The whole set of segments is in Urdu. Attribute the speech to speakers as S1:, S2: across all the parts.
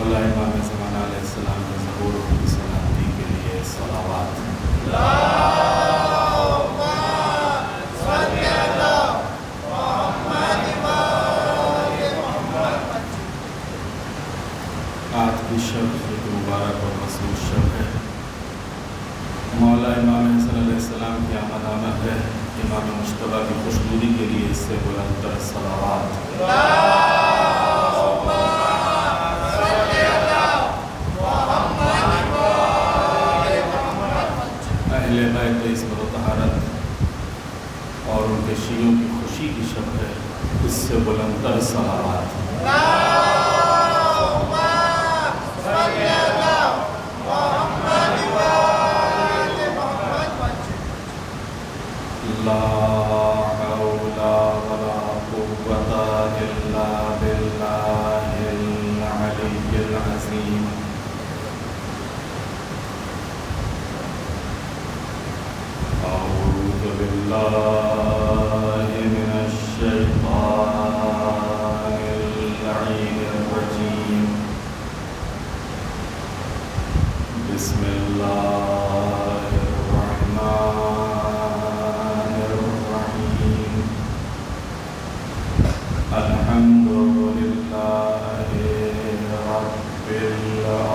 S1: مولا امام زمانہ علیہ السلام کے ظہور کی سلامتی کے لیے صلوات۔
S2: اللہم صلی علی محمد وآل محمد۔
S1: آج کی شب ایک مبارک اور مسعود شب ہے۔ مولا امام حسن علیہ السلام کی آمد ہے۔ امام مجتبیٰ کی خوشنودی کے لیے اس سے بلند تر صلوات۔
S2: اللہم صلی علی محمد وآل محمد۔
S1: اہل بیت عصمت و طہارت اور ان کے شیعوں کی خوشی کی شب ہے، اس سے بلند تر صلوات۔
S2: اللہم صلی علی محمد وآل محمد۔
S1: لا حول ولا قوة إلا بالله العلي العظيم۔ أعوذ بالله من الشيطان اللعين الرجيم۔ بسم الله الرحمن الرحيم۔ الحمد لله رب العالمين،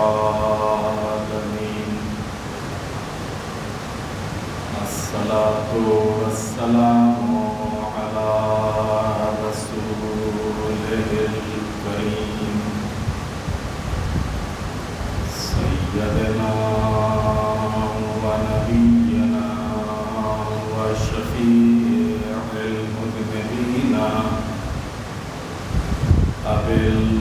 S1: الصلاة والسلام على رسوله الكريم سيدنا ونبينا وشفيع المذنبين أبي القاسم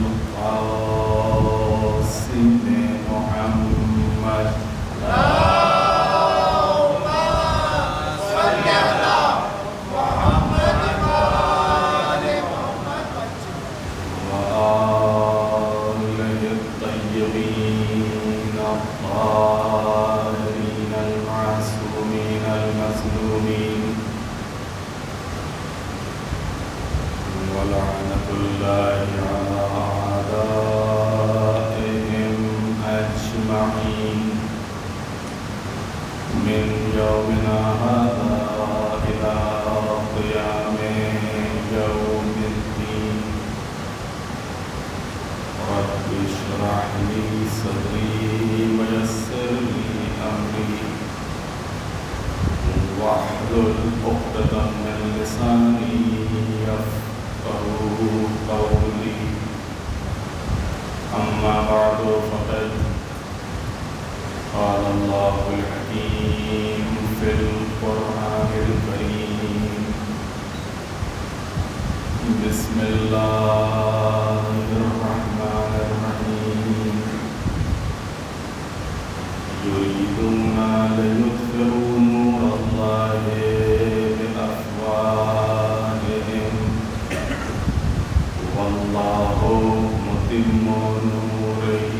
S1: محمد۔
S2: اللہم صلی علی محمد وآل محمد۔
S1: وآله الطيبين الطاهرين المعصومين المظلومين، ولعنة الله على أعدائهم أجمعين من يومنا هذا إلى قيام يوم الدين۔ رب اشرح لي صدري ويسر لي أمري واحلل عقدة من لساني يفقهوا قولي۔ أما بعد فقد قال الله الحكيم في القرآن الكريم، بسم الله الرحمن الرحيم، يريدون ليطفئوا نور الله بأفواههم والله متم نوره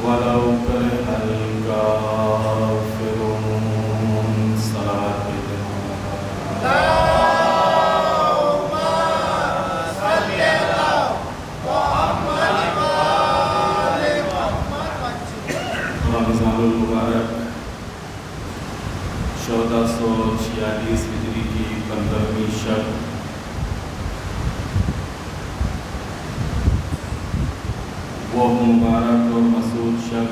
S1: ولو كره الكافرون۔ صلاة
S2: اللہم صلی علی محمد وآل محمد۔
S1: رمضان المبارک 1446 ہجری کی 15ویں شب، وہ مبارک اور مسعود شب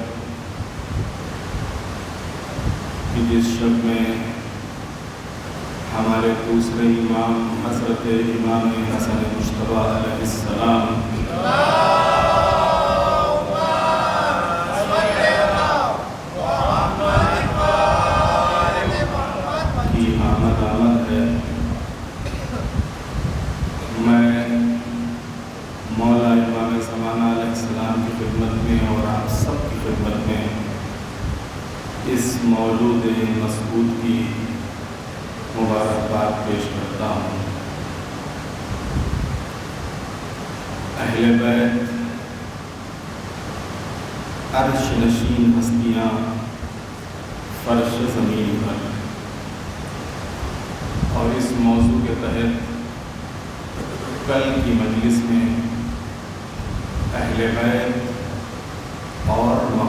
S1: کہ جس شب میں ہمارے دوسرے امام حضرت امام حسن مجتبیٰ علیہ السلام
S2: اللہم صلی علی محمد وآل محمد۔
S1: کی آمد ہے۔ میں مولا امام زمانہ علیہ السلام کی خدمت میں اور آپ سب کی خدمت میں اس مولود مسعود کی مبارکباد پیش کرتا ہوں۔ اہل بیت عرش نشین ہستیاں فرش زمین پر، اور اس موضوع کے تحت کل کی مجلس میں اہل بیت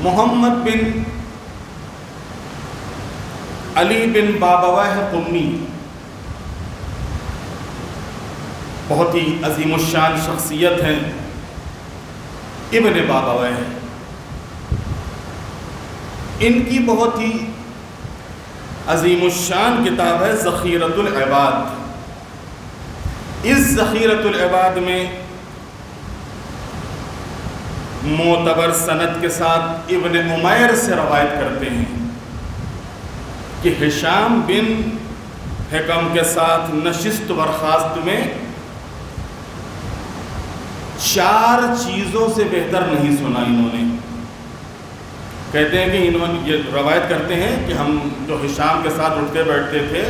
S1: محمد بن علی بن بابویہ قمی بہت ہی عظیم الشان شخصیت ہیں، ابن بابویہ. ان کی بہت ہی عظیم الشان کتاب ہے ذخیرۃ العباد. اس ذخیرۃ العباد میں معتبر سند کے ساتھ ابن عمیر سے روایت کرتے ہیں کہ ہشام بن حکم کے ساتھ نشست برخاست میں 4 چیزوں سے بہتر نہیں سنا انہوں نے. کہتے ہیں کہ انہوں نے یہ روایت کرتے ہیں کہ ہم جو ہشام کے ساتھ اٹھتے بیٹھتے تھے،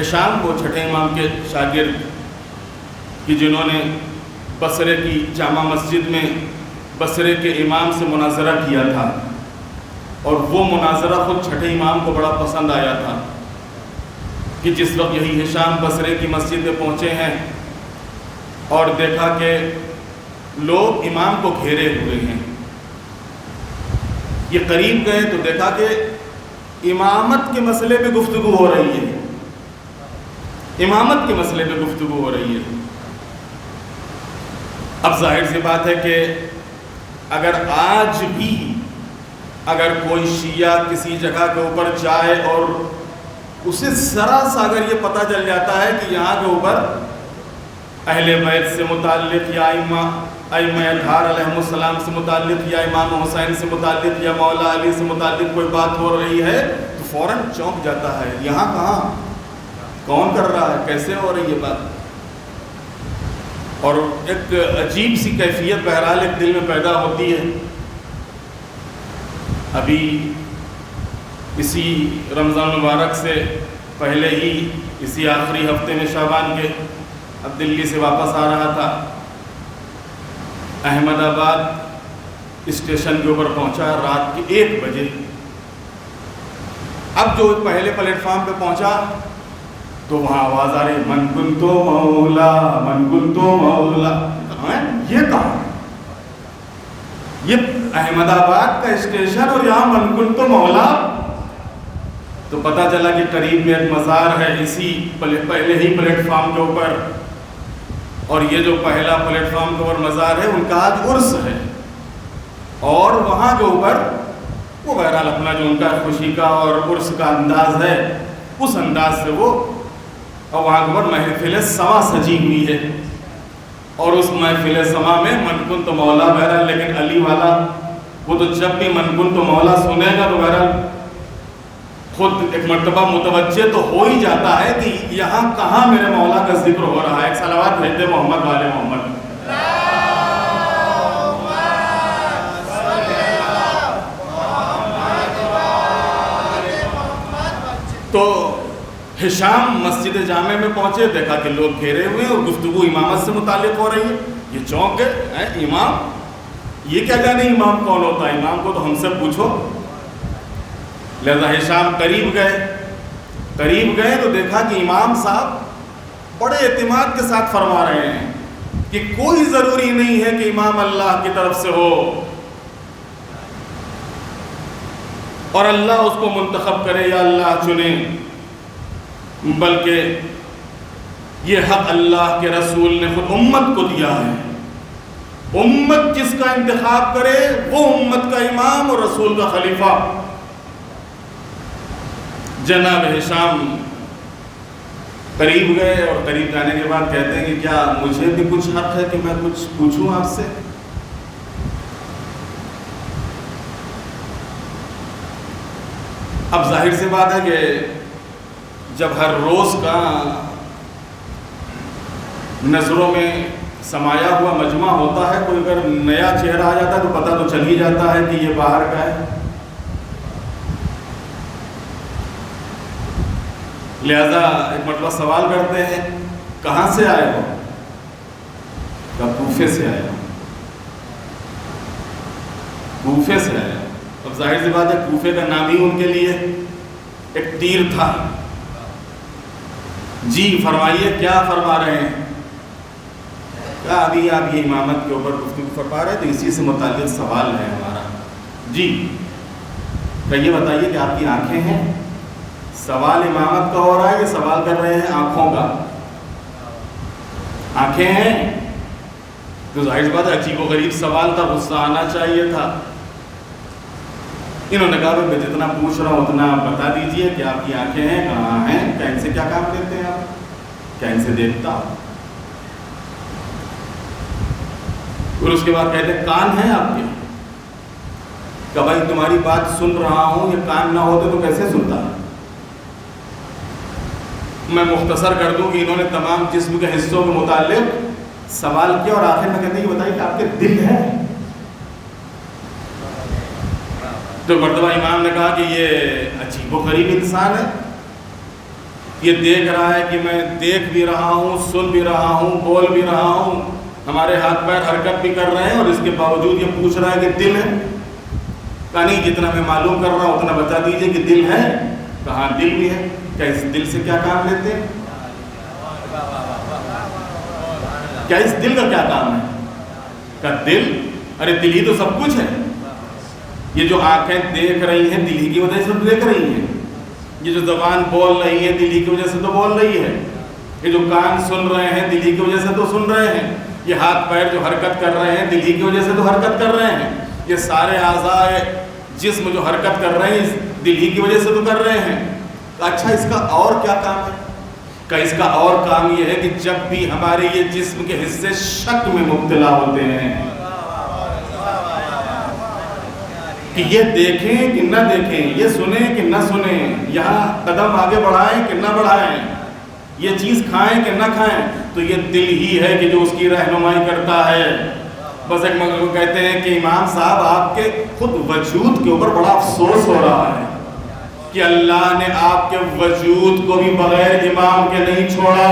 S1: ہشام کو چھٹے امام کے شاگرد کہ جنہوں نے بصرے کی جامع مسجد میں بصرے کے امام سے مناظرہ کیا تھا، اور وہ مناظرہ خود چھٹے امام کو بڑا پسند آیا تھا کہ جس وقت یہی ہشام بصرے کی مسجد میں پہنچے ہیں اور دیکھا کہ لوگ امام کو گھیرے ہوئے ہیں. یہ قریب گئے تو دیکھا کہ امامت کے مسئلے پہ گفتگو ہو رہی ہے، امامت کے مسئلے پہ گفتگو ہو رہی ہے. اب ظاہر سی بات ہے کہ اگر آج بھی اگر کوئی شیعہ کسی جگہ کے اوپر جائے اور اسے ذرا سا اگر یہ پتہ چل جاتا ہے کہ یہاں کے اوپر اہل بیت سے متعلق یا ائمہ اطہار علیہ السلام سے متعلق یا امام حسین سے متعلق یا مولا علی سے متعلق کوئی بات ہو رہی ہے تو فوراً چونک جاتا ہے، یہاں کہاں، کون کر رہا ہے، کیسے ہو رہی ہے بات. اور ایک عجیب سی کیفیت بہرحال ایک دل میں پیدا ہوتی ہے. ابھی اسی رمضان مبارک سے پہلے ہی اسی آخری ہفتے میں شعبان کے اب دلی سے واپس آ رہا تھا، احمد آباد اسٹیشن کے اوپر پہنچا رات کے 1 بجے. اب جو پہلے پلیٹ فارم پہ پہنچا تو وہاں آواز آ رہی من کنتو مولا من کنتو مولا. یہ کہاں، یہ احمد آباد کا اسٹیشن اور یہاں من کنتو مولا. تو پتہ چلا کہ قریب میں ایک مزار ہے اسی پہلے ہی پلیٹ فارم کے اوپر، اور یہ جو پہلا پلیٹ فارم کے اوپر مزار ہے ان کا آج عرس ہے، اور وہاں کے اوپر وہ بہرحال اپنا جو ان کا خوشی کا اور عرس کا انداز ہے اس انداز سے وہ، اور وہاں کے اوپر محفل سما سجی ہوئی ہے، اور اس محفل سما میں من کنت مولا بہرحال. لیکن علی والا وہ تو جب بھی من کنت مولا سنے گا تو بہرحال خود ایک مرتبہ متوجہ تو ہو ہی جاتا ہے کہ یہاں کہاں میرے مولا کا ذکر ہو رہا ہے. ایک صلوات بھیجتے محمد والے محمد. تو ہشام مسجد جامع میں پہنچے، دیکھا کہ لوگ گھیرے ہوئے اور گفتگو امامت سے متعلق ہو رہی ہے. یہ چونک گئے، امام، یہ کیا جانے امام کون ہوتا ہے، امام کو تو ہم سے پوچھو. لہذا ہشام قریب گئے تو دیکھا کہ امام صاحب بڑے اعتماد کے ساتھ فرما رہے ہیں کہ کوئی ضروری نہیں ہے کہ امام اللہ کی طرف سے ہو اور اللہ اس کو منتخب کرے یا اللہ چنے، بلکہ یہ حق اللہ کے رسول نے خود امت کو دیا ہے. امت جس کا انتخاب کرے وہ امت کا امام اور رسول کا خلیفہ. جناب ہشام قریب گئے اور قریب جانے کے بعد کہتے ہیں کہ کیا مجھے بھی کچھ حق ہے کہ میں کچھ پوچھوں آپ سے. اب ظاہر سی بات ہے کہ جب ہر روز کا نظروں میں سمایا ہوا مجمع ہوتا ہے، کوئی اگر نیا چہرہ آ جاتا ہے تو پتہ تو چل ہی جاتا ہے کہ یہ باہر کا ہے. لہذا ایک مرتبہ سوال کرتے ہیں کہاں سے آئے ہو؟ کہا کوفے سے آئے ہو. کوفے سے آئے ہو. اب ظاہر سی بات ہے کوفے کا نام ہی ان کے لیے ایک تیر تھا. جی فرمائیے کیا فرما رہے ہیں؟ کہا ابھی آپ یہ امامت کے اوپر گفتگو فرما رہے تو اسی سے متعلق سوال ہے ہمارا. جی کہ یہ بتائیے کہ آپ کی آنکھیں ہیں؟ سوال امامت کا ہو رہا ہے، یہ سوال کر رہے ہیں آنکھوں کا. آنکھیں ہیں تو ظاہر بات ہے عجیب و غریب سوال تھا، غصہ آنا چاہیے تھا. انہوں نے کہا میں جتنا پوچھ رہا ہوں اتنا بتا دیجئے کہ آپ کی آنکھیں ہیں، کہاں ہیں، کیا ان سے کیا کام لیتے ہیں آپ، کیا ان سے دیکھتا. اور اس کے بعد کہتے ہیں کان ہیں آپ کے؟ کہ بھائی تمہاری بات سن رہا ہوں، یہ کان نہ ہوتے تو کیسے سنتا. میں مختصر کر دوں کہ انہوں نے تمام جسم کے حصوں کے متعلق سوال کیا اور آخر میں کہتے ہیں یہ بتائیے کہ آپ کے دل ہے. تو مرتبہ امام نے کہا کہ یہ عجیب و غریب انسان ہے، یہ دیکھ رہا ہے کہ میں دیکھ بھی رہا ہوں، سن بھی رہا ہوں، بول بھی رہا ہوں، ہمارے ہاتھ پیر حرکت بھی کر رہے ہیں، اور اس کے باوجود یہ پوچھ رہا ہے کہ دل ہے. کہا نہیں، جتنا میں معلوم کر رہا ہوں اتنا بتا دیجئے کہ دل ہے. کہاں دل بھی ہے. کیا اس دل سے کیا کام لیتے ہیں؟ کیا اس دل کا کیا کام ہے؟ کہ دل، ارے دل ہی تو سب کچھ ہے. یہ جو آنکھیں دیکھ رہی ہیں دل ہی کی وجہ سے تو دیکھ رہی ہیں، یہ جو زبان بول رہی ہے دل ہی کی وجہ سے تو بول رہی ہے، یہ جو کان سن رہے ہیں دل ہی کی وجہ سے تو سن رہے ہیں، یہ ہاتھ پیر جو حرکت کر رہے ہیں دل ہی کی وجہ سے تو حرکت کر رہے ہیں، یہ سارے اعضاء جسم جو حرکت کر رہے ہیں دل ہی کی وجہ سے تو کر رہے ہیں. اچھا اس کا اور کیا کام ہے؟ کہ اس کا اور کام یہ ہے کہ جب بھی ہمارے یہ جسم کے حصے شک میں مبتلا ہوتے ہیں کہ یہ دیکھیں کہ نہ دیکھیں، یہ سنیں کہ نہ سنیں، یہاں قدم آگے بڑھائیں کہ نہ بڑھائیں، یہ چیز کھائیں کہ نہ کھائیں، تو یہ دل ہی ہے کہ جو اس کی رہنمائی کرتا ہے. بس ایک مگر کو کہتے ہیں کہ امام صاحب آپ کے خود وجود کے اوپر بڑا افسوس ہو رہا ہے کہ اللہ نے آپ کے وجود کو بھی بغیر امام کے نہیں چھوڑا،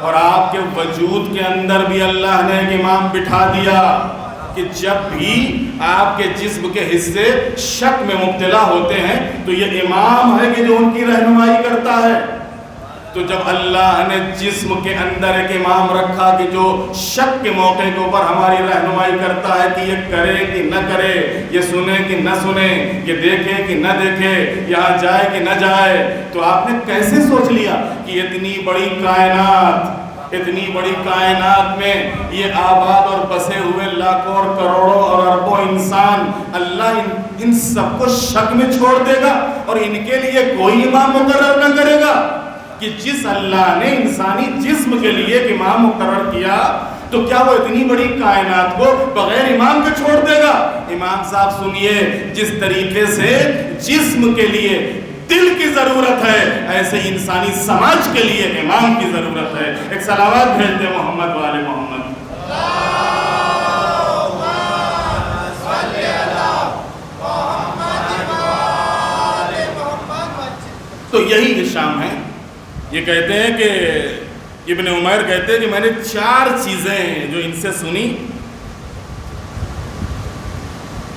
S1: اور آپ کے وجود کے اندر بھی اللہ نے ایک امام بٹھا دیا کہ جب بھی آپ کے جسم کے حصے شک میں مبتلا ہوتے ہیں تو یہ امام ہے کہ جو ان کی رہنمائی کرتا ہے. تو جب اللہ نے جسم کے اندر ایک امام رکھا کہ جو شک کے موقع کے اوپر ہماری رہنمائی کرتا ہے کہ یہ کرے کہ نہ کرے، یہ سنے کہ نہ سنے، یہ دیکھے کہ نہ دیکھے، یہاں جائے کہ نہ جائے، تو آپ نے کیسے سوچ لیا کہ اتنی بڑی کائنات میں یہ آباد اور بسے ہوئے لاکھوں اور کروڑوں اور اربوں انسان، اللہ ان سب کو شک میں چھوڑ دے گا اور ان کے لیے کوئی امام مقرر نہ کرے گا؟ کہ جس اللہ نے انسانی جسم کے لیے ایک امام مقرر کیا تو کیا وہ اتنی بڑی کائنات کو بغیر امام کے چھوڑ دے گا؟ امام صاحب سنیے، جس طریقے سے جسم کے لیے دل کی ضرورت ہے ایسے انسانی سماج کے لیے امام کی ضرورت ہے. ایک صلوات بھیجتے محمد والے محمد. تو یہی شام ہے. یہ کہتے ہیں کہ ابن عمیر کہتے ہیں کہ میں نے 4 چیزیں جو ان سے سنی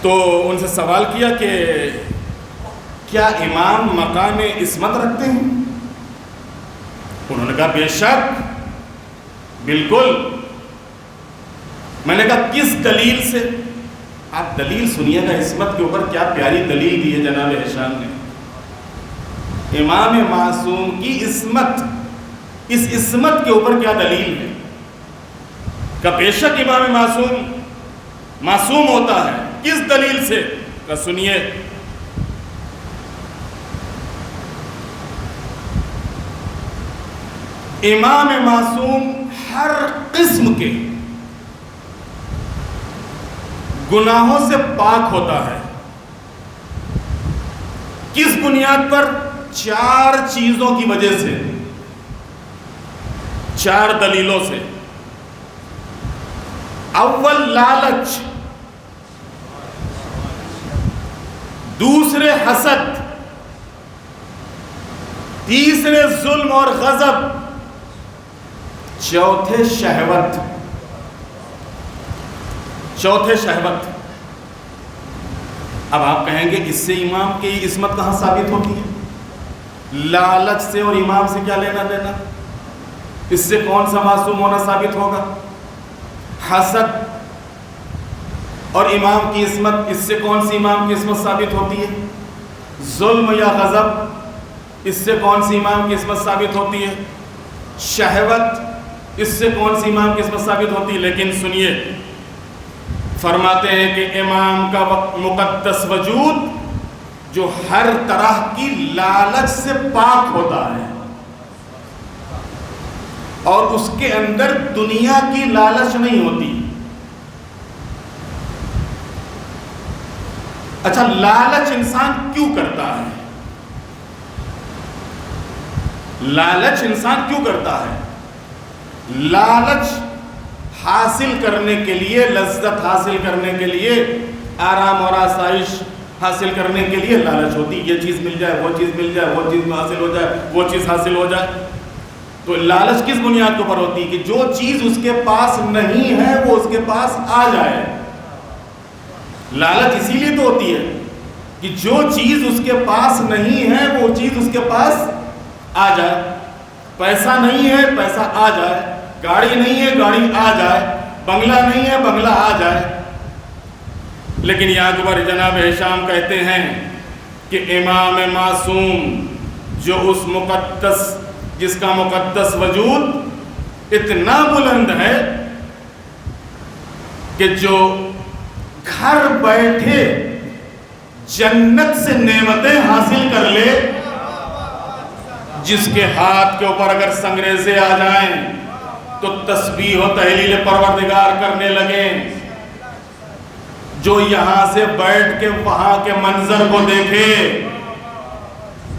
S1: تو ان سے سوال کیا کہ کیا امام مقام عصمت رکھتے ہیں؟ انہوں نے کہا بے شک، بالکل. میں نے کہا کس دلیل سے؟ آپ دلیل سنیے گا عصمت کے اوپر، کیا پیاری دلیل دی ہے جناب ہشام نے. امام معصوم کی عصمت، اس عصمت کے اوپر کیا دلیل ہے؟ کہ بے شک امام معصوم ہوتا ہے. کس دلیل سے؟ کہ سنیے، امام معصوم ہر قسم کے گناہوں سے پاک ہوتا ہے. کس بنیاد پر؟ 4 چیزوں کی وجہ سے، 4 دلیلوں سے. اول لالچ، دوسرے حسد، تیسرے ظلم اور غضب، چوتھے شہوت. اب آپ کہیں گے اس سے امام کی عصمت کہاں ثابت ہوتی ہے؟ لالچ سے اور امام سے کیا لینا دینا؟ اس سے کون سا معصوم ہونا ثابت ہوگا؟ حسد، اور امام کی عصمت، اس سے کون سی امام کی عصمت ثابت ہوتی ہے؟ ظلم یا غضب، اس سے کون سی امام کی عصمت ثابت ہوتی ہے؟ شہوت، اس سے کون سی امام کی عصمت ثابت ہوتی ہے؟ لیکن سنیے، فرماتے ہیں کہ امام کا مقدس وجود جو ہر طرح کی لالچ سے پاک ہوتا ہے اور اس کے اندر دنیا کی لالچ نہیں ہوتی۔ اچھا، لالچ انسان کیوں کرتا ہے؟ لالچ انسان کیوں کرتا ہے؟ لالچ حاصل کرنے کے لیے، لذت حاصل کرنے کے لیے، آرام اور آسائش حاصل کرنے کے لیے لالچ ہوتی، یہ چیز مل جائے، وہ چیز مل جائے، وہ چیز حاصل ہو جائے، وہ چیز حاصل ہو جائے۔ تو لالچ کس بنیاد کے اوپر ہوتی ہے؟ کہ جو چیز اس کے پاس نہیں ہے وہ اس کے پاس آ جائے۔ لالچ اسی لیے تو ہوتی ہے کہ جو چیز اس کے پاس نہیں ہے وہ چیز اس کے پاس آ جائے۔ پیسہ نہیں ہے، پیسہ آ جائے۔ گاڑی نہیں ہے، گاڑی آ جائے۔ بنگلہ نہیں ہے، بنگلہ آ جائے۔ لیکن یہ اکبر جناب ہشام کہتے ہیں کہ امام معصوم جو اس مقدس، جس کا مقدس وجود اتنا بلند ہے کہ جو گھر بیٹھے جنت سے نعمتیں حاصل کر لے، جس کے ہاتھ کے اوپر اگر سنگریزے آ جائیں تو تسبیح و تہلیل پروردگار کرنے لگیں، جو یہاں سے بیٹھ کے وہاں کے منظر کو دیکھے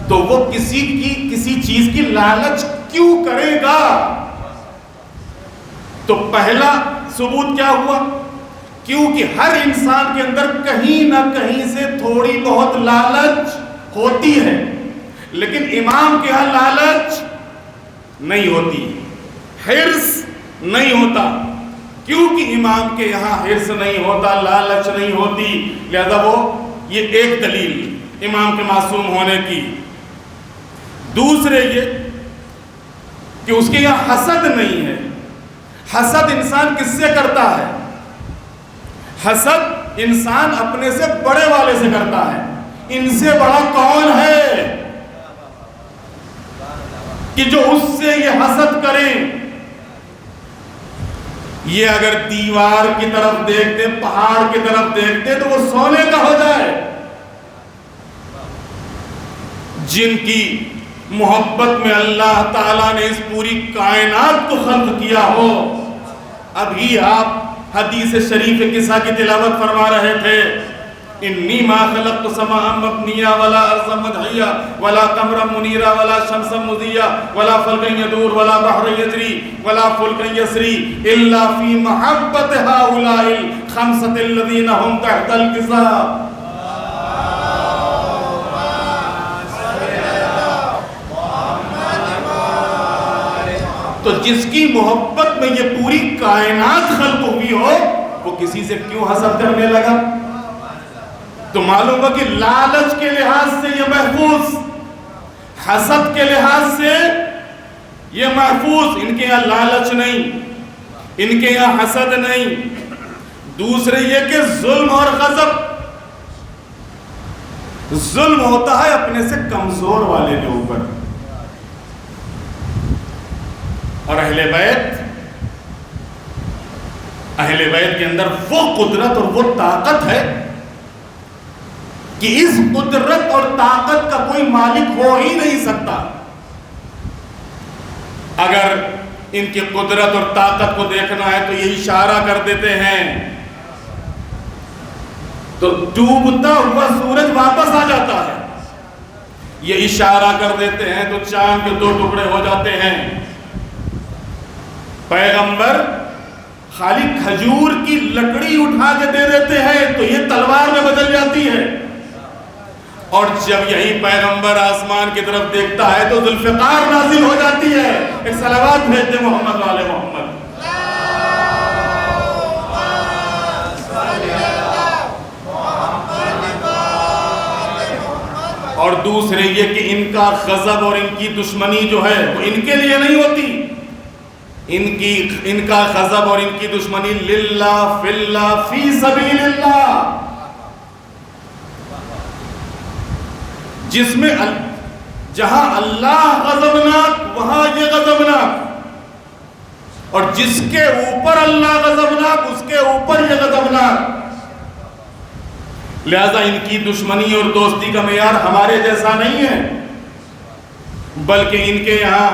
S1: تو وہ کسی چیز کی لالچ کیوں کرے گا؟ تو پہلا ثبوت کیا ہوا؟ کیونکہ ہر انسان کے اندر کہیں نہ کہیں سے تھوڑی بہت لالچ ہوتی ہے، لیکن امام کے ہاں لالچ نہیں ہوتی، حرص نہیں ہوتا۔ کیونکہ امام کے یہاں حرص نہیں ہوتا، لالچ نہیں ہوتی، لہذا وہ یہ ایک دلیل امام کے معصوم ہونے کی۔ دوسرے یہ کہ اس کے یہاں حسد نہیں ہے۔ حسد انسان کس سے کرتا ہے؟ حسد انسان اپنے سے بڑے والے سے کرتا ہے۔ ان سے بڑا کون ہے کہ جو اس سے یہ حسد کریں؟ یہ اگر دیوار کی طرف دیکھتے، پہاڑ کی طرف دیکھتے تو وہ سونے کا ہو جائے۔ جن کی محبت میں اللہ تعالیٰ نے اس پوری کائنات کو خلق کیا ہو۔ ابھی آپ حدیث شریف قصہ کی تلاوت فرما رہے تھے، انی ما خلقت سماء مبنیا ولا ارضا مدحیا ولا قمرا منیرا ولا شمسا مضیا ولا فلکا یدور ولا بحر یجری ولا فلکا یسری الا فی محبت هؤلاء الخمسة الذین هم تحت الکساء۔ تو جس کی محبت میں یہ پوری کائنات خلق ہوئی ہو، وہ کسی سے کیوں حسد کرنے لگا؟ تو معلوم ہوا کہ لالچ کے لحاظ سے یہ محفوظ، حسد کے لحاظ سے یہ محفوظ۔ ان کے یہاں لالچ نہیں، ان کے یہاں حسد نہیں۔ دوسرے یہ کہ ظلم اور غضب، ظلم ہوتا ہے اپنے سے کمزور والے کے اوپر، اور اہل بیت کے اندر وہ قدرت اور وہ طاقت ہے کہ اس قدرت اور طاقت کا کوئی مالک ہو ہی نہیں سکتا۔ اگر ان کی قدرت اور طاقت کو دیکھنا ہے تو یہ اشارہ کر دیتے ہیں تو ڈوبتا ہوا سورج واپس آ جاتا ہے، یہ اشارہ کر دیتے ہیں تو چاند کے 2 ٹکڑے ہو جاتے ہیں۔ پیغمبر خالی کھجور کی لکڑی اٹھا کے دے دیتے ہیں تو یہ تلوار میں بدل جاتی ہے، اور جب یہی پیغمبر آسمان کی طرف دیکھتا ہے تو ذوالفقار نازل ہو جاتی ہے۔ ایک صلوات بھیجتے محمد والے محمد۔ اور دوسرے یہ کہ ان کا غضب اور ان کی دشمنی جو ہے وہ ان کے لیے نہیں ہوتی، ان کا غضب اور ان کی دشمنی للہ فی اللہ فی سبیل اللہ، جس میں جہاں اللہ غضبناک وہاں یہ غضبناک، اور جس کے اوپر اللہ غضبناک اس کے اوپر یہ غضبناک۔ لہذا ان کی دشمنی اور دوستی کا معیار ہمارے جیسا نہیں ہے، بلکہ ان کے یہاں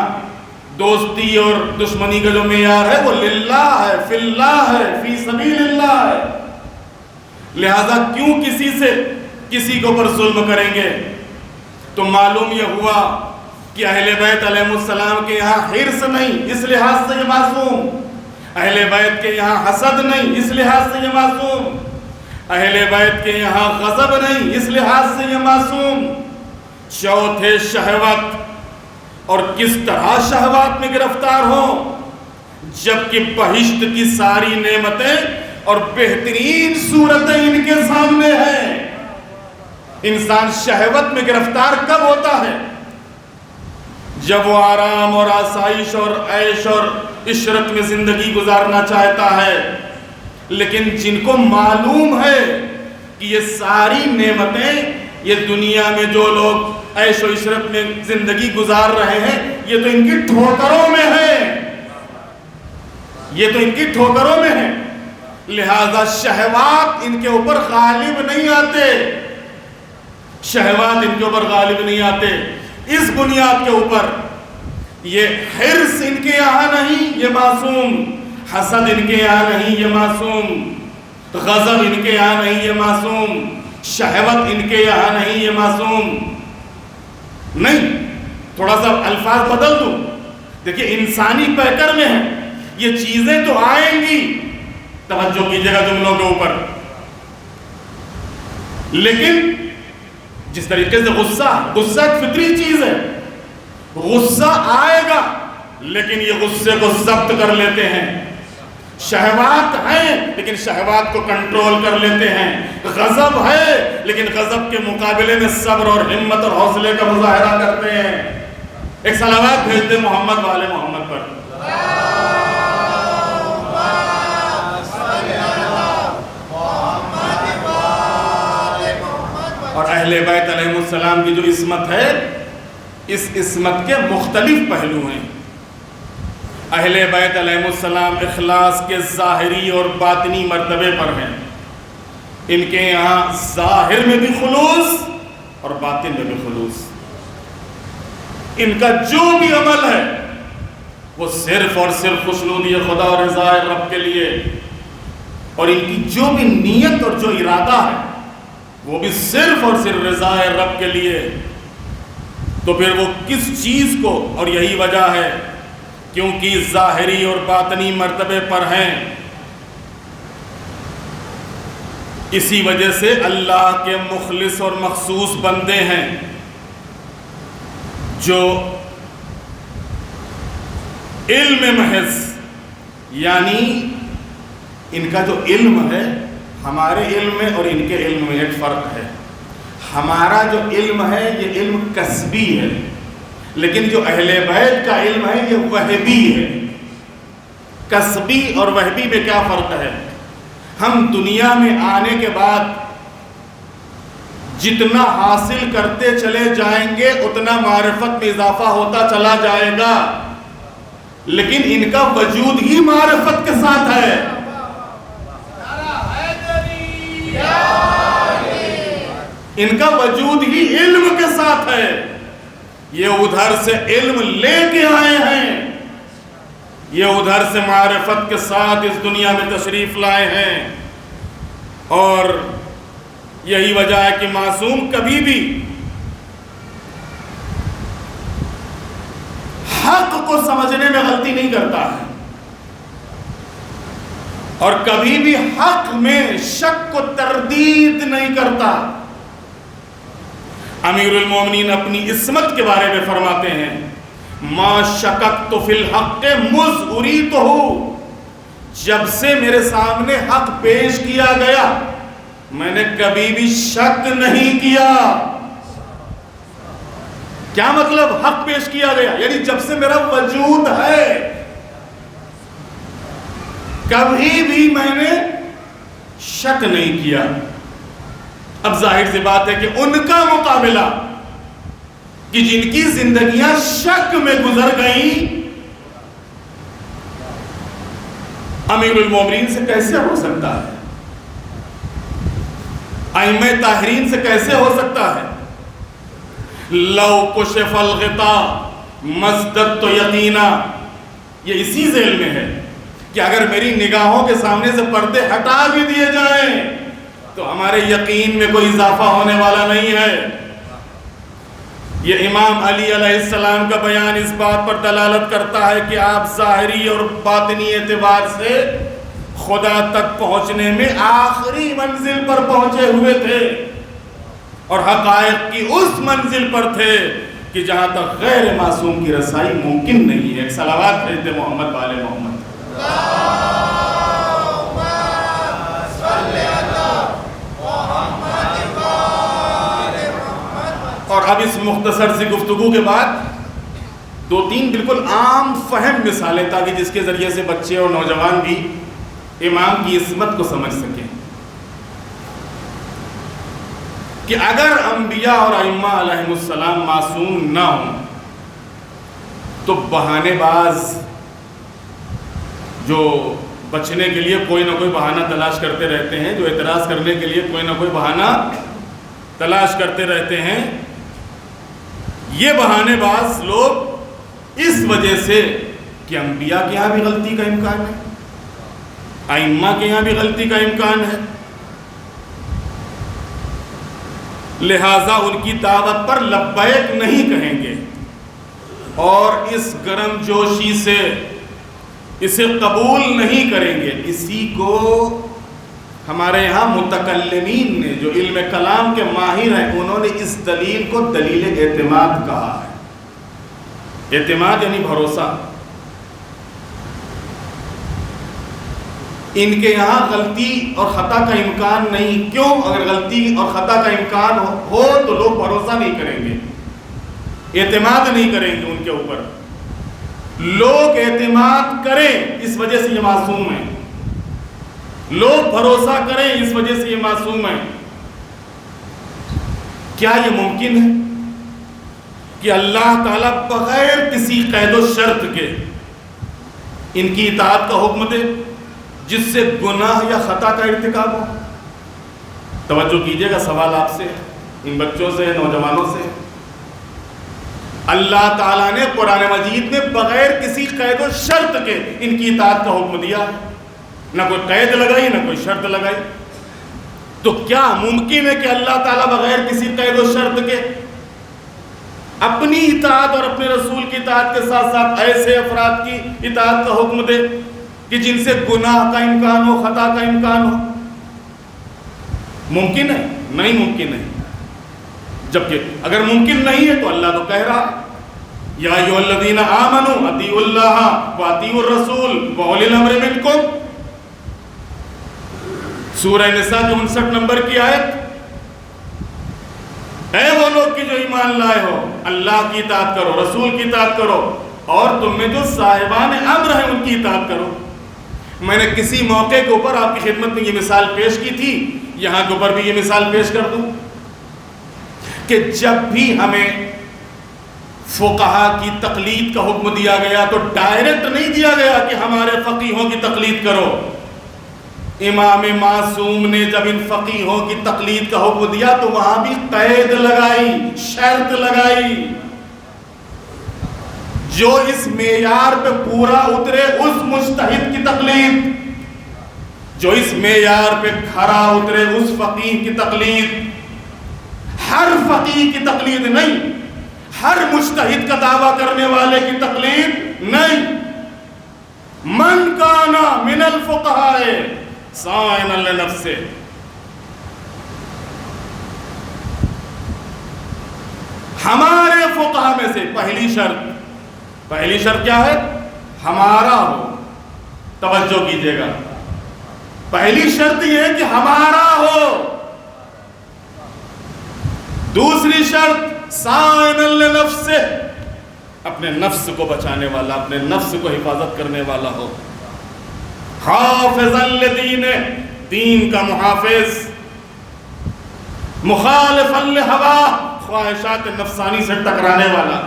S1: دوستی اور دشمنی کا جو معیار ہے وہ للہ ہے، فی اللہ ہے، فی سبیل اللہ ہے۔ لہذا کیوں کسی کے اوپر ظلم کریں گے؟ تو معلوم یہ ہوا کہ اہل بیت علیہ السلام کے یہاں حرص نہیں، اس لحاظ سے یہ معصوم، اہل بیت کے یہاں حسد نہیں، اس لحاظ سے یہ معصوم، اہل بیت کے یہاں غضب نہیں، اس لحاظ سے یہ معصوم۔ چوتھے شہوت، اور کس طرح شہوات میں گرفتار ہوں، جبکہ بہشت کی ساری نعمتیں اور بہترین صورتیں ان کے سامنے ہیں۔ انسان شہوت میں گرفتار کب ہوتا ہے؟ جب وہ آرام اور آسائش اور عیش اور عشرت میں زندگی گزارنا چاہتا ہے، لیکن جن کو معلوم ہے کہ یہ ساری نعمتیں، یہ دنیا میں جو لوگ عیش و عشرت میں زندگی گزار رہے ہیں، یہ تو ان کی ٹھوکروں میں ہے، یہ تو ان کی ٹھوکروں میں ہے۔ لہذا شہوات ان کے اوپر غالب نہیں آتے، شہوات ان کے اوپر غالب نہیں آتے۔ اس بنیاد کے اوپر یہ حرص ان کے یہاں نہیں، یہ معصوم، حسد ان کے یہاں نہیں، یہ معصوم، غضب ان کے یہاں نہیں، یہ معصوم، شہوت ان کے یہاں نہیں، یہ معصوم نہیں۔ تھوڑا سا الفاظ بدل دوں، دیکھیے انسانی پیکر میں ہے، یہ چیزیں تو آئیں گی، توجہ کیجیے گا جملوں کے اوپر، لیکن جس طریقے سے غصہ ایک فطری چیز ہے، غصہ آئے گا لیکن یہ غصے کو ضبط کر لیتے ہیں، شہوات ہیں لیکن شہوات کو کنٹرول کر لیتے ہیں، غضب ہے لیکن غضب کے مقابلے میں صبر اور ہمت اور حوصلے کا مظاہرہ کرتے ہیں۔ ایک صلوات بھیج دیں محمد والے محمد پر۔ اور اہل بیت علیہ السلام کی جو عصمت ہے، اس عصمت کے مختلف پہلو ہیں۔ اہل بیت علیہ السلام اخلاص کے ظاہری اور باطنی مرتبے پر ہیں، ان کے یہاں ظاہر میں بھی خلوص اور باطن میں بھی خلوص، ان کا جو بھی عمل ہے وہ صرف اور صرف خوشنودی خدا اور رضا رب کے لیے، اور ان کی جو بھی نیت اور جو ارادہ ہے وہ بھی صرف اور صرف رضا رب کے لیے۔ تو پھر وہ کس چیز کو، اور یہی وجہ ہے کیونکہ ظاہری اور باطنی مرتبے پر ہیں، اسی وجہ سے اللہ کے مخلص اور مخصوص بندے ہیں، جو علم محض، یعنی ان کا جو علم ہے، ہمارے علم میں اور ان کے علم میں ایک فرق ہے۔ ہمارا جو علم ہے یہ علم کسبی ہے، لیکن جو اہل بیت کا علم ہے یہ وہبی ہے۔ کسبی اور وہبی میں کیا فرق ہے؟ ہم دنیا میں آنے کے بعد جتنا حاصل کرتے چلے جائیں گے اتنا معرفت میں اضافہ ہوتا چلا جائے گا، لیکن ان کا وجود ہی معرفت کے ساتھ ہے۔ ان کا وجود ہی علم کے ساتھ ہے، یہ ادھر سے علم لے کے آئے ہیں، یہ ادھر سے معرفت کے ساتھ اس دنیا میں تشریف لائے ہیں، اور یہی وجہ ہے کہ معصوم کبھی بھی حق کو سمجھنے میں غلطی نہیں کرتا ہے، اور کبھی بھی حق میں شک کو تردید نہیں کرتا۔ امیر المومنین اپنی عصمت کے بارے میں فرماتے ہیں، ما شککت فی الحق مذ اریتہ، جب سے میرے سامنے حق پیش کیا گیا میں نے کبھی بھی شک نہیں کیا۔ کیا مطلب حق پیش کیا گیا؟ یعنی جب سے میرا وجود ہے کبھی بھی میں نے شک نہیں کیا۔ اب ظاہر سی بات ہے کہ ان کا مقابلہ کہ جن کی زندگیاں شک میں گزر گئیں، امیر المومنین سے کیسے ہو سکتا ہے؟ ائمہ طاہرین سے کیسے ہو سکتا ہے؟ لو کشف الغطاء مزددت یقینا، یہ اسی ذیل میں ہے کہ اگر میری نگاہوں کے سامنے سے پردے ہٹا بھی دیے جائیں تو ہمارے یقین میں کوئی اضافہ ہونے والا نہیں ہے۔ یہ امام علی علیہ السلام کا بیان اس بات پر دلالت کرتا ہے کہ آپ ظاہری اور باطنی اعتبار سے خدا تک پہنچنے میں آخری منزل پر پہنچے ہوئے تھے، اور حقائق کی اس منزل پر تھے کہ جہاں تک غیر معصوم کی رسائی ممکن نہیں ہے۔ ایک صلوات بھیجتے محمد والے محمد۔ اور اب اس مختصر سی گفتگو کے بعد دو تین بالکل عام فہم مثالیں، تاکہ جس کے ذریعے سے بچے اور نوجوان بھی امام کی عظمت کو سمجھ سکیں، کہ اگر انبیاء اور ائمہ علیہم السلام معصوم نہ ہوں تو بہانے باز جو بچنے کے لیے کوئی نہ کوئی بہانہ تلاش کرتے رہتے ہیں، جو اعتراض کرنے کے لیے کوئی نہ کوئی بہانہ تلاش کرتے رہتے ہیں، یہ بہانے باز لوگ اس وجہ سے کہ انبیاء کے یہاں بھی غلطی کا امکان ہے، ائمہ کے یہاں بھی غلطی کا امکان ہے، لہٰذا ان کی دعوت پر لبیک نہیں کہیں گے، اور اس گرم جوشی سے اسے قبول نہیں کریں گے۔ اسی کو ہمارے یہاں متکلمین نے، جو علم کلام کے ماہر ہیں، انہوں نے اس دلیل کو دلیل اعتماد کہا ہے۔ اعتماد یعنی بھروسہ۔ ان کے یہاں غلطی اور خطا کا امکان نہیں۔ کیوں؟ اگر غلطی اور خطا کا امکان ہو تو لوگ بھروسہ نہیں کریں گے، اعتماد نہیں کریں گے ان کے اوپر۔ لوگ اعتماد کریں اس وجہ سے یہ معصوم ہیں، لوگ بھروسہ کریں اس وجہ سے یہ معصوم ہیں۔ کیا یہ ممکن ہے کہ اللہ تعالیٰ بغیر کسی قید و شرط کے ان کی اطاعت کا حکم دے جس سے گناہ یا خطا کا ارتکاب ہو؟ توجہ کیجئے گا، سوال آپ سے، ان بچوں سے، نوجوانوں سے۔ اللہ تعالیٰ نے قرآن مجید میں بغیر کسی قید و شرط کے ان کی اطاعت کا حکم دیا ہے، نہ کوئی قید لگائی نہ کوئی شرط لگائی۔ تو کیا ممکن ہے کہ اللہ تعالیٰ بغیر کسی قید و شرط کے اپنی اطاعت اور اپنے رسول کی اطاعت کے ساتھ ساتھ ایسے افراد کی اطاعت کا حکم دے کہ جن سے گناہ کا امکان ہو، خطا کا امکان ہو؟ ممکن ہے؟ نہیں ممکن ہے۔ جبکہ اگر ممکن نہیں ہے تو اللہ تو کہہ رہا، یا ایھا الذین آمنوا اطیعوا اللہ واطیعوا الرسول واولی الامر منکم، سورہ نساء کی 59 نمبر کی آیت۔ اے وہ لوگ کی جو ایمان لائے ہو، اللہ کی اطاعت کرو، رسول کی اطاعت کرو، اور تم میں جو صاحبان امر ہیں ان کی اطاعت کرو۔ میں نے کسی موقع کے اوپر آپ کی خدمت میں یہ مثال پیش کی تھی، یہاں کے اوپر بھی یہ مثال پیش کر دوں کہ جب بھی ہمیں فقہا کی تقلید کا حکم دیا گیا تو ڈائریکٹ نہیں دیا گیا کہ ہمارے فقیہوں کی تقلید کرو۔ امام معصوم نے جب ان فقیہوں کی تقلید کا حکم دیا تو وہاں بھی قید لگائی، شرط لگائی، جو اس معیار پہ پورا اترے اس مجتہد کی تقلید، جو اس معیار پہ کھرا اترے اس فقیہ کی تقلید۔ ہر فقیہ کی تقلید نہیں، ہر مجتہد کا دعویٰ کرنے والے کی تقلید نہیں۔ من کانا من الفقہاء صائنا لنفسہ، ہمارے فقہا میں سے پہلی شرط کیا ہے؟ ہمارا ہو۔ توجہ کیجئے گا، پہلی شرط یہ ہے کہ ہمارا ہو۔ دوسری شرط صائنا لنفسہ، اپنے نفس کو بچانے والا، اپنے نفس کو حفاظت کرنے والا ہو۔ حافظا لدین، دین کا محافظ، مخالفا لہوا، خواہشات نفسانی سے ٹکرانے والا،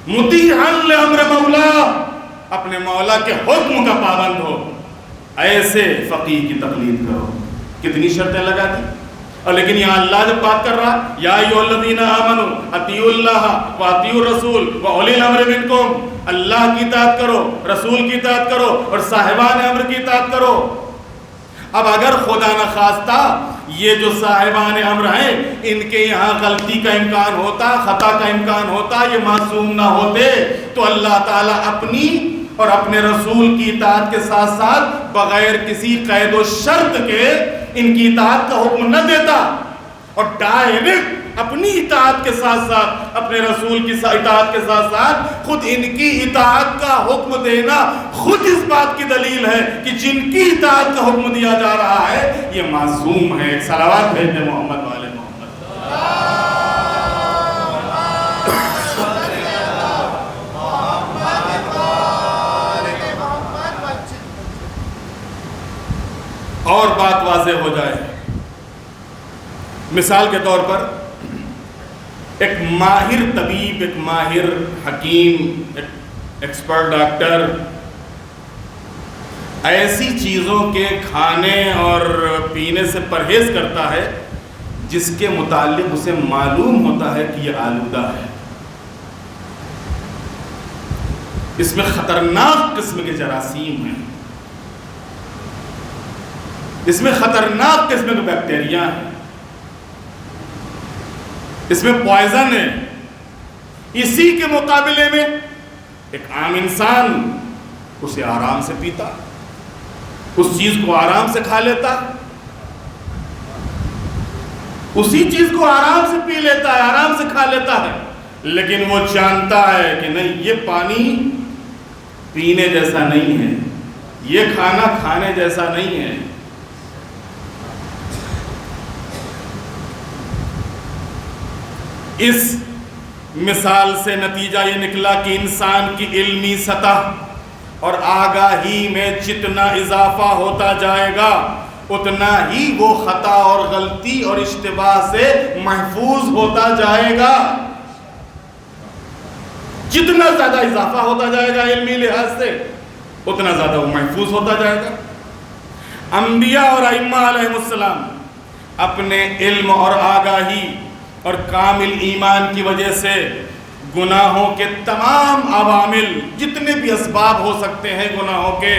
S1: مطیعا لامر مولا، اپنے مولا کے حکم کا پابند ہو، ایسے فقیہ کی تقلید کرو۔ کتنی شرطیں لگا دی، اور لیکن یہاں اللہ جب بات کر رہا، یا ایھا الذین آمنوا اطیعوا اللہ واطیعوا الرسول واولی الامر منکم، اللہ کی اطاعت کرو، رسول کی اطاعت کرو، اور صاحبان امر کی اطاعت کرو۔ اب اگر خدا نخواستہ یہ جو صاحبان امر ہیں ان کے یہاں غلطی کا امکان ہوتا، خطا کا امکان ہوتا، یہ معصوم نہ ہوتے، تو اللہ تعالیٰ اپنی اور اپنے رسول کی اطاعت کے ساتھ ساتھ بغیر کسی قید و شرط کے ان کی اطاعت کا حکم نہ دیتا، اور ڈائریکٹ اپنی اطاعت کے ساتھ ساتھ اپنے رسول کی اطاعت کے ساتھ ساتھ خود ان کی اطاعت کا حکم دینا خود اس بات کی دلیل ہے کہ جن کی اطاعت کا حکم دیا جا رہا ہے یہ معصوم ہے۔ صلوات بھیج دیں محمد والے محمد۔ اور بات واضح ہو جائے، مثال کے طور پر ایک ماہر طبیب، ایک ماہر حکیم، ایک ایکسپرٹ ڈاکٹر ایسی چیزوں کے کھانے اور پینے سے پرہیز کرتا ہے جس کے متعلق اسے معلوم ہوتا ہے کہ یہ آلودہ ہے، اس میں خطرناک قسم کے جراثیم ہیں، اس میں خطرناک قسم کے بیکٹیریا ہیں، اس میں پوائزن ہے۔ اسی کے مقابلے میں ایک عام انسان اسے آرام سے پیتا، اس چیز کو آرام سے کھا لیتا، اسی چیز کو آرام سے پی لیتا ہے، آرام سے کھا لیتا ہے، لیکن وہ جانتا ہے کہ نہیں، یہ پانی پینے جیسا نہیں ہے، یہ کھانا کھانے جیسا نہیں ہے۔ اس مثال سے نتیجہ یہ نکلا کہ انسان کی علمی سطح اور آگاہی میں جتنا اضافہ ہوتا جائے گا اتنا ہی وہ خطا اور غلطی اور اشتباہ سے محفوظ ہوتا جائے گا۔ جتنا زیادہ اضافہ ہوتا جائے گا علمی لحاظ سے اتنا زیادہ وہ محفوظ ہوتا جائے گا۔ انبیاء اور ائمہ علیہ السلام اپنے علم اور آگاہی اور کامل ایمان کی وجہ سے گناہوں کے تمام عوامل، جتنے بھی اسباب ہو سکتے ہیں گناہوں کے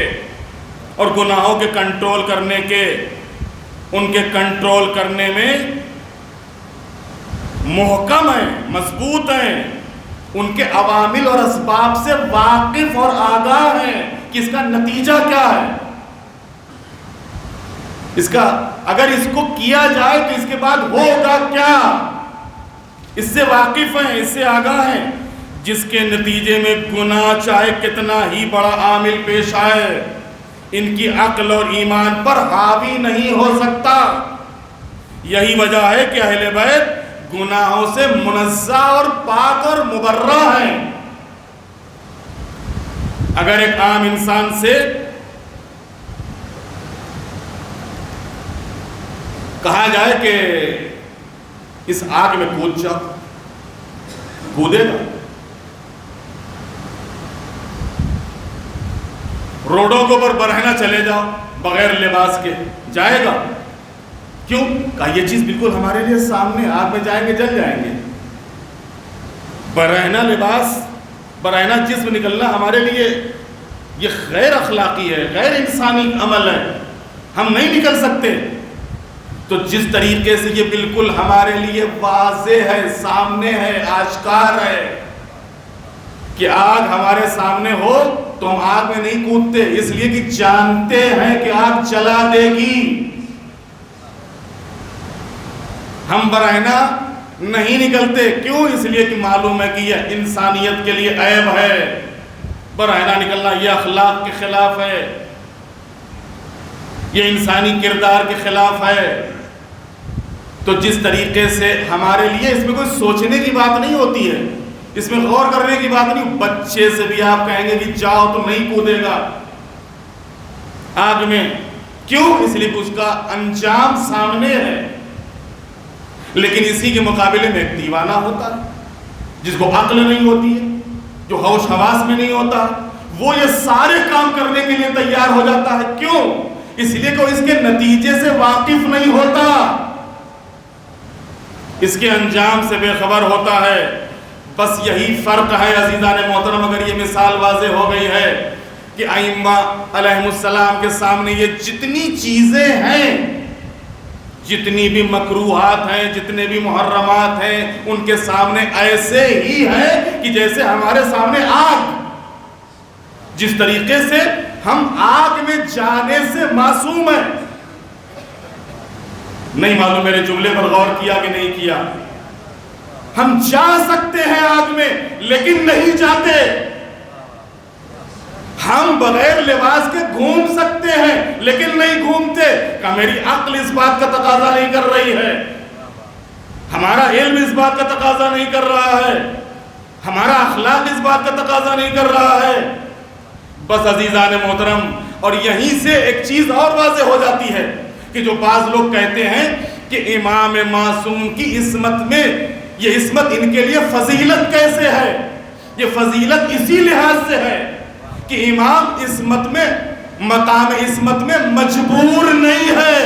S1: اور گناہوں کے کنٹرول کرنے کے، ان کے کنٹرول کرنے میں محکم ہیں، مضبوط ہیں، ان کے عوامل اور اسباب سے واقف اور آگاہ ہیں کہ اس کا نتیجہ کیا ہے، اس کا اگر اس کو کیا جائے تو اس کے بعد ہوگا کیا، اس سے واقف ہیں، اس سے آگاہ ہیں، جس کے نتیجے میں گناہ چاہے کتنا ہی بڑا عامل پیش آئے ان کی عقل اور ایمان پر حاوی نہیں ہو سکتا۔ یہی وجہ ہے کہ اہل بیت گناہوں سے منزہ اور پاک اور مبرہ ہیں۔ اگر ایک عام انسان سے کہا جائے کہ اس آگ میں کود جاؤ، کودے گا؟ روڈوں کے اوپر برہنہ چلے جاؤ بغیر لباس کے، جائے گا؟ کیوں؟ کہا یہ چیز بالکل ہمارے لیے سامنے، آگ میں جائیں گے جل جائیں گے۔ برہنہ لباس، برہنہ جسم نکلنا ہمارے لیے یہ غیر اخلاقی ہے، غیر انسانی عمل ہے، ہم نہیں نکل سکتے۔ تو جس طریقے سے یہ بالکل ہمارے لیے واضح ہے، سامنے ہے، آشکار ہے کہ آگ ہمارے سامنے ہو تو ہم آگ میں نہیں کودتے، اس لیے کہ جانتے ہیں کہ آگ جلا دے گی۔ ہم برہنہ نہیں نکلتے، کیوں؟ اس لیے کہ معلوم ہے کہ یہ انسانیت کے لیے عیب ہے، برہنہ نکلنا یہ اخلاق کے خلاف ہے، یہ انسانی کردار کے خلاف ہے۔ تو جس طریقے سے ہمارے لیے اس میں کوئی سوچنے کی بات نہیں ہوتی ہے، اس میں غور کرنے کی بات نہیں، بچے سے بھی آپ کہیں گے کہ جاؤ تو نہیں کودے گا، آگ میں. کیوں؟ اس لیے کہ اس کا انجام سامنے ہے. لیکن اسی کے مقابلے میں ایک دیوانہ ہوتا ہے جس کو عقل نہیں ہوتی ہے، جو ہوش حواس میں نہیں ہوتا، وہ یہ سارے کام کرنے کے لیے تیار ہو جاتا ہے. کیوں؟ اس لیے کہ وہ اس کے نتیجے سے واقف نہیں ہوتا، اس کے انجام سے بے خبر ہوتا ہے. بس یہی فرق ہے عزیزان محترم. اگر یہ مثال واضح ہو گئی ہے کہ ائمہ علیہ السلام کے سامنے یہ جتنی چیزیں ہیں، جتنی بھی مکروہات ہیں، جتنے بھی محرمات ہیں، ان کے سامنے ایسے ہی ہیں کہ جیسے ہمارے سامنے آگ. جس طریقے سے ہم آگ میں جانے سے معصوم ہیں. نہیں معلوم میرے جملے پر غور کیا کہ نہیں کیا. ہم جا سکتے ہیں آگ میں لیکن نہیں جاتے. ہم بغیر لباس کے گھوم سکتے ہیں لیکن نہیں گھومتے. کہ میری عقل اس بات کا تقاضا نہیں کر رہی ہے، ہمارا علم اس بات کا تقاضا نہیں کر رہا ہے، ہمارا اخلاق اس بات کا تقاضا نہیں کر رہا ہے. بس عزیزان محترم، اور یہیں سے ایک چیز اور واضح ہو جاتی ہے کہ جو بعض لوگ کہتے ہیں کہ امام معصوم کی عصمت میں، یہ عصمت ان کے لیے فضیلت کیسے ہے؟ یہ فضیلت اسی لحاظ سے ہے کہ امام عصمت میں، مقام عصمت میں مجبور نہیں ہے،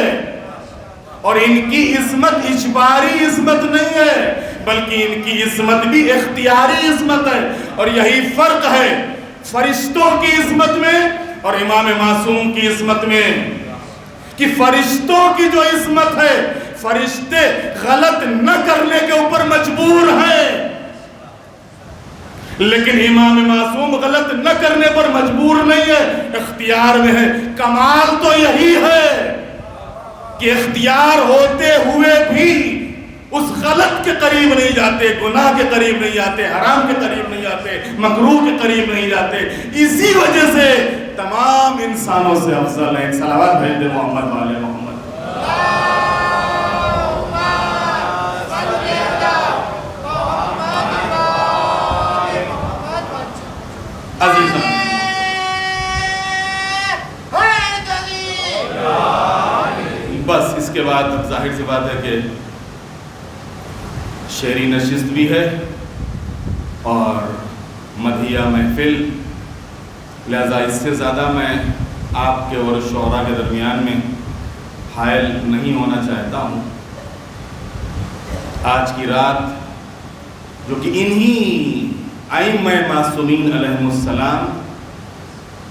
S1: اور ان کی عصمت اجباری عصمت نہیں ہے بلکہ ان کی عصمت بھی اختیاری عصمت ہے. اور یہی فرق ہے فرشتوں کی عصمت میں اور امام معصوم کی عصمت میں، کہ فرشتوں کی جو عصمت ہے، فرشتے غلط نہ کرنے کے اوپر مجبور ہیں، لیکن امام معصوم غلط نہ کرنے پر مجبور نہیں ہے، اختیار میں ہے. کمال تو یہی ہے کہ اختیار ہوتے ہوئے بھی اس غلط کے قریب نہیں جاتے، گناہ کے قریب نہیں جاتے، حرام کے قریب نہیں جاتے، مکروہ کے قریب نہیں جاتے. اسی وجہ سے تمام انسانوں سے افضل ہیں. صلوات بھیج دے محمد والے محمد. عزیزاں، بس اس کے بعد ظاہر سی بات ہے کہ شعری نشست بھی ہے اور مدحیہ محفل، لہذا اس سے زیادہ میں آپ کے اور شعراء کے درمیان میں حائل نہیں ہونا چاہتا ہوں. آج کی رات جو کہ انہی ائمہ معصومین علیہ السلام،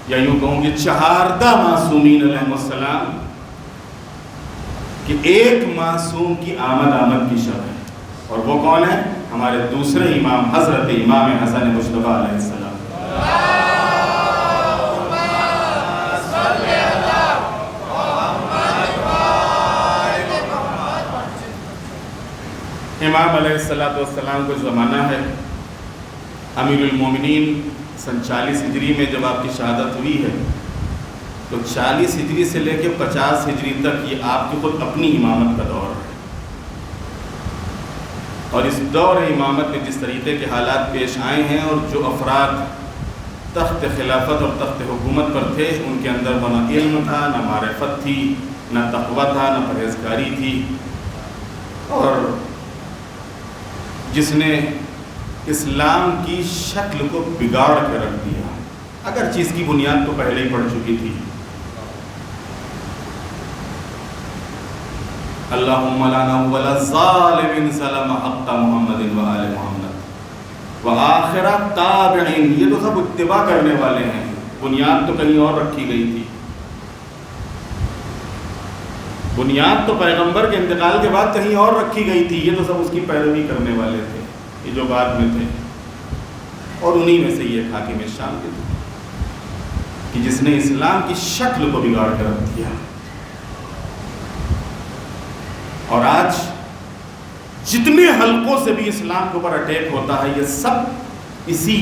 S1: یا یوں کہوں کہ چہاردہ معصومین علیہ السلام کہ ایک معصوم کی آمد کی شب ہے، اور وہ کون ہے؟ ہمارے دوسرے امام حضرت امام حسن مجتبیٰ علیہ السلام. امام علیہ السلام کو زمانہ ہے امیر المومنین سن 40 ہجری میں جب آپ کی شہادت ہوئی ہے تو 40 ہجری سے لے کے 50 ہجری تک یہ آپ کی خود اپنی امامت کا دور ہے. اور اس دور امامت میں جس طریقے کے حالات پیش آئے ہیں اور جو افراد تخت خلافت اور تخت حکومت پر تھے، ان کے اندر نہ علم تھا، نہ معرفت تھی، نہ تقویٰ تھا، نہ پرہیزگاری تھی، اور جس نے اسلام کی شکل کو بگاڑ کے رکھ دیا، اگر چیز کی بنیاد تو پہلے ہی پڑ چکی تھی. اللہم لانا ولا ظالم ظلم حق محمد و آل محمد و آخرہ تابعین، یہ تو سب اتباع کرنے والے ہیں، بنیاد تو کہیں اور رکھی گئی تھی. بنیاد تو پیغمبر کے انتقال کے بعد کہیں اور رکھی گئی تھی، یہ تو سب اس کی پیروی کرنے والے تھے، یہ جو بعد میں تھے. اور انہی میں سے یہ حاکم شام کے تھے کہ جس نے اسلام کی شکل کو بگاڑ کر رکھ دیا. اور آج جتنے حلقوں سے بھی اسلام کے اوپر اٹیک ہوتا ہے، یہ سب اسی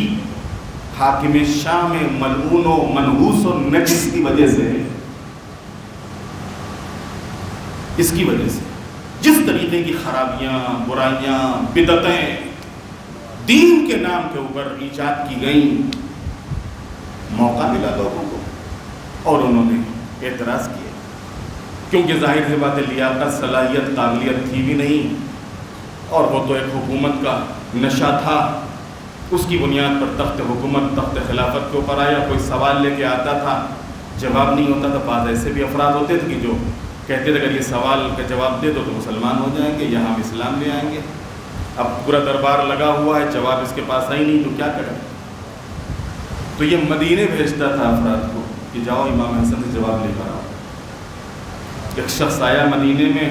S1: حاکم شام ملعون و منحوس و نجس کی وجہ سے ہے. اس کی وجہ سے جس طریقے کی خرابیاں، برائیاں، بدعتیں دین کے نام کے اوپر ایجاد کی گئیں، موقع ملا لوگوں کو اور انہوں نے اعتراض کیا، کیونکہ ظاہر سی بات ہے لیاقت، صلاحیت، قابلیت تھی بھی نہیں، اور وہ تو ایک حکومت کا نشہ تھا، اس کی بنیاد پر تخت حکومت، تخت خلافت کے اوپر آیا، کوئی سوال لے کے آتا تھا، جواب نہیں ہوتا تھا۔ بعض ایسے بھی افراد ہوتے تھے کہ جو کہتے تھے اگر یہ سوال کا جواب دے دو تو مسلمان ہو جائیں گے، یہاں ہم اسلام لے آئیں گے۔ اب پورا دربار لگا ہوا ہے، جواب اس کے پاس آئی نہیں تو کیا کریں؟ تو یہ مدینے بھیجتا تھا افراد کو کہ جاؤ امام حسن سے جواب لے کر آؤ۔ ایک شخص آیا مدینے میں،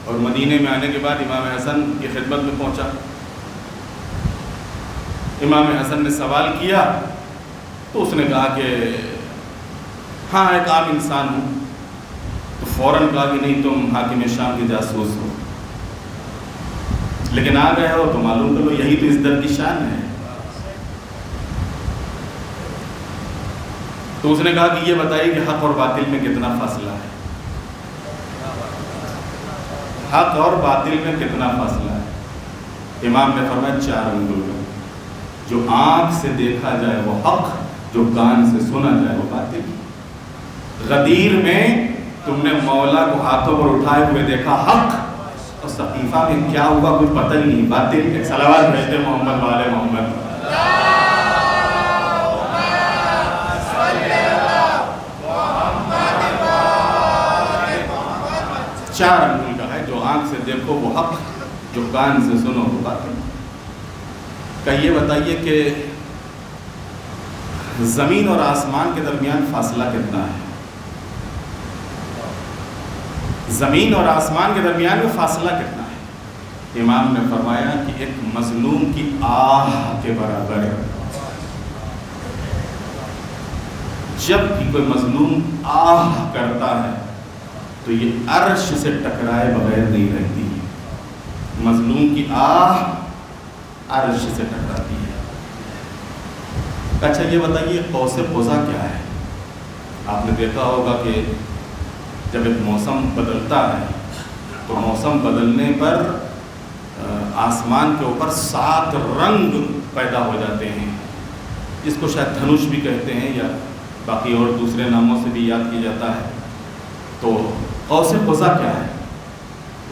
S1: اور مدینے میں آنے کے بعد امام حسن کی خدمت میں پہنچا۔ امام حسن نے سوال کیا تو اس نے کہا کہ ہاں ایک عام انسان ہوں، تو فوراً کہا کہ نہیں تم حاکم شام کے جاسوس ہو، لیکن آ گئے ہو تو معلوم کرو، یہی تو اس در کی شان ہے۔ تو اس نے کہا کہ یہ بتائیے کہ حق اور باطل میں کتنا فاصلہ ہے، حق اور باطل میں کتنا فاصلہ ہے؟ امام نے فرمایا 4 انگل کا، جو آنکھ سے دیکھا جائے وہ حق، جو کان سے سنا جائے وہ باطل۔ غدیر میں تم نے مولا کو ہاتھوں پر اٹھائے ہوئے دیکھا حق، اور سقیفہ میں کیا ہوا کچھ پتہ ہی نہیں، باطل۔ ایک صلوات بھیجتے محمد والے محمد۔ 4 انگل کا ہے، جو آنکھ سے دیکھو وہ حق، جو کان سے سنو وہ باطل۔ کہیے بتائیے کہ زمین اور آسمان کے درمیان فاصلہ کتنا ہے؟ زمین اور آسمان کے درمیان میں فاصلہ کتنا ہے؟ امام نے فرمایا کہ ایک مظلوم کی آہ کے برابر ہے۔ جب بھی کوئی مظلوم آہ کرتا ہے تو یہ عرش سے ٹکرائے بغیر نہیں رہتی ہے، مظلوم کی آہ عرش سے ٹکراتی ہے۔ اچھا یہ بتائیے قوس قزح کیا ہے؟ آپ نے دیکھا ہوگا کہ جب ایک موسم بدلتا ہے تو موسم بدلنے پر آسمان کے اوپر 7 رنگ پیدا ہو جاتے ہیں، جس کو شاید دھنش بھی کہتے ہیں یا باقی اور دوسرے ناموں سے بھی یاد کیا جاتا ہے۔ تو قوس قزح کیا ہے؟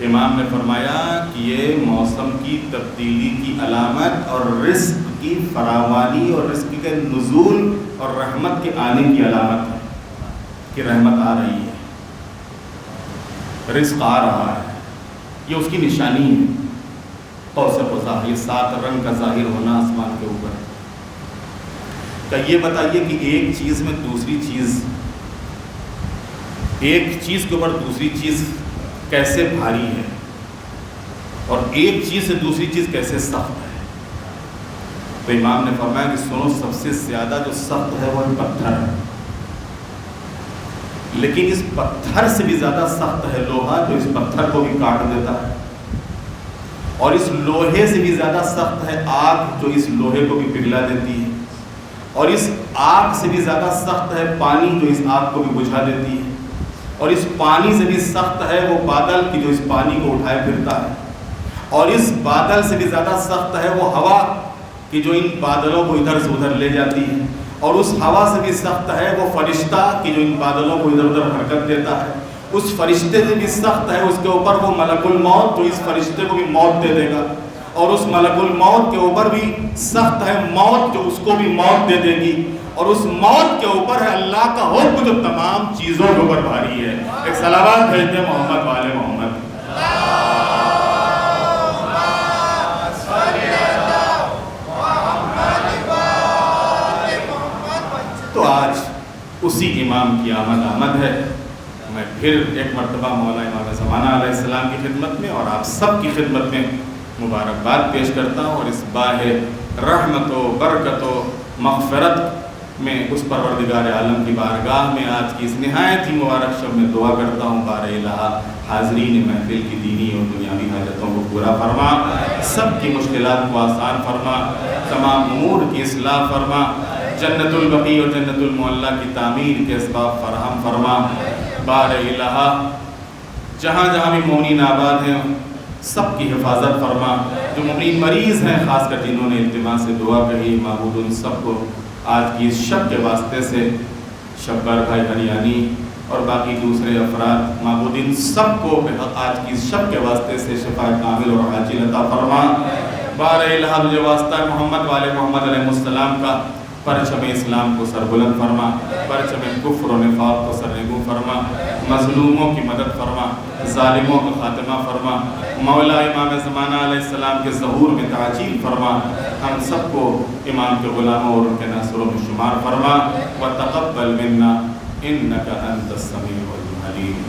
S1: امام نے فرمایا کہ یہ موسم کی تبدیلی کی علامت اور رزق کی فراوانی اور رزق کے نزول اور رحمت کے آنے کی علامت ہے کہ رحمت آ رہی ہے، رزق آ رہا ہے، یہ اس کی نشانی ہے۔ قوس قزح، یہ 7 رنگ کا ظاہر ہونا آسمان کے اوپر۔ کہ یہ بتائیے کہ ایک چیز میں دوسری چیز، ایک چیز کے اوپر دوسری چیز کیسے بھاری ہے، اور ایک چیز سے دوسری چیز کیسے سخت ہے؟ تو امام نے فرمایا کہ سنو، سب سے زیادہ جو سخت ہے وہ پتھر ہے، لیکن اس پتھر سے بھی زیادہ سخت ہے لوہا، جو اس پتھر کو بھی کاٹ دیتا ہے، اور اس لوہے سے بھی زیادہ سخت ہے آگ، جو اس لوہے کو بھی پگھلا دیتی ہے، اور اس آگ سے بھی زیادہ سخت ہے پانی، جو اس آگ کو بھی بجھا دیتی ہے، اور اس پانی سے بھی سخت ہے وہ بادل کی جو اس پانی کو اٹھائے پھرتا ہے، اور اس بادل سے بھی زیادہ سخت ہے وہ ہوا کہ جو ان بادلوں کو ادھر سے ادھر لے جاتی ہے، اور اس ہوا سے بھی سخت ہے وہ فرشتہ کہ جو ان بادلوں کو ادھر ادھر حرکت دیتا ہے، اس فرشتے سے بھی سخت ہے اس کے اوپر وہ ملک الموت، جو اس فرشتے کو بھی موت دے دے گا، اور اس ملک الموت کے اوپر بھی سخت ہے موت، جو اس کو بھی موت دے دے گی، اور اس موت کے اوپر ہے اللہ کا حکم، جو تمام چیزوں کے اوپر بھاری ہے۔ ایک صلوات بھیجتے محمد والے محمد۔ تو آج اسی امام کی آمد ہے۔ میں پھر ایک مرتبہ مولا امام زمانہ علیہ السلام کی خدمت میں اور آپ سب کی خدمت میں مبارکباد پیش کرتا ہوں، اور اس باہ رحمت و برکت و مغفرت میں اس پروردگار عالم کی بارگاہ میں آج کی اس نہایت ہی مبارک شب میں دعا کرتا ہوں، بار الہ حاضرین محفل کی دینی اور دنیاوی حاجتوں کو پورا فرما، سب کی مشکلات کو آسان فرما، تمام امور کی اصلاح فرما، جنت البقیع اور جنت المعلیٰ کی تعمیر کے اسباب فراہم فرما، بار الہ جہاں جہاں بھی مومنین آباد ہیں سب کی حفاظت فرما، جو مومنین مریض ہیں خاص کر جنہوں نے التماس سے دعا کہی، معبود ان سب کو آج کی اس شب کے واسطے سے شبار بھائی ہریانی اور باقی دوسرے افراد معبودین سب کو آج کی شب کے واسطے سے شفا کامل اور عاجل عطا فرما۔ بارہ الہ تجھے واسطہ محمد والے محمد علیہ السلام کا پرچم اسلام کو سربلند فرما، پرچم کفر و نفاق کو سرنگوں فرما، مظلوموں کی مدد فرما، ظالموں کا خاتمہ فرما، مولا امام زمانہ علیہ السلام کے ظہور میں تعجیل فرما، ہم سب کو امام کے غلاموں اور ان کے ناصروں میں شمار فرما، وتقبل منا انک انت السمیع العلیم۔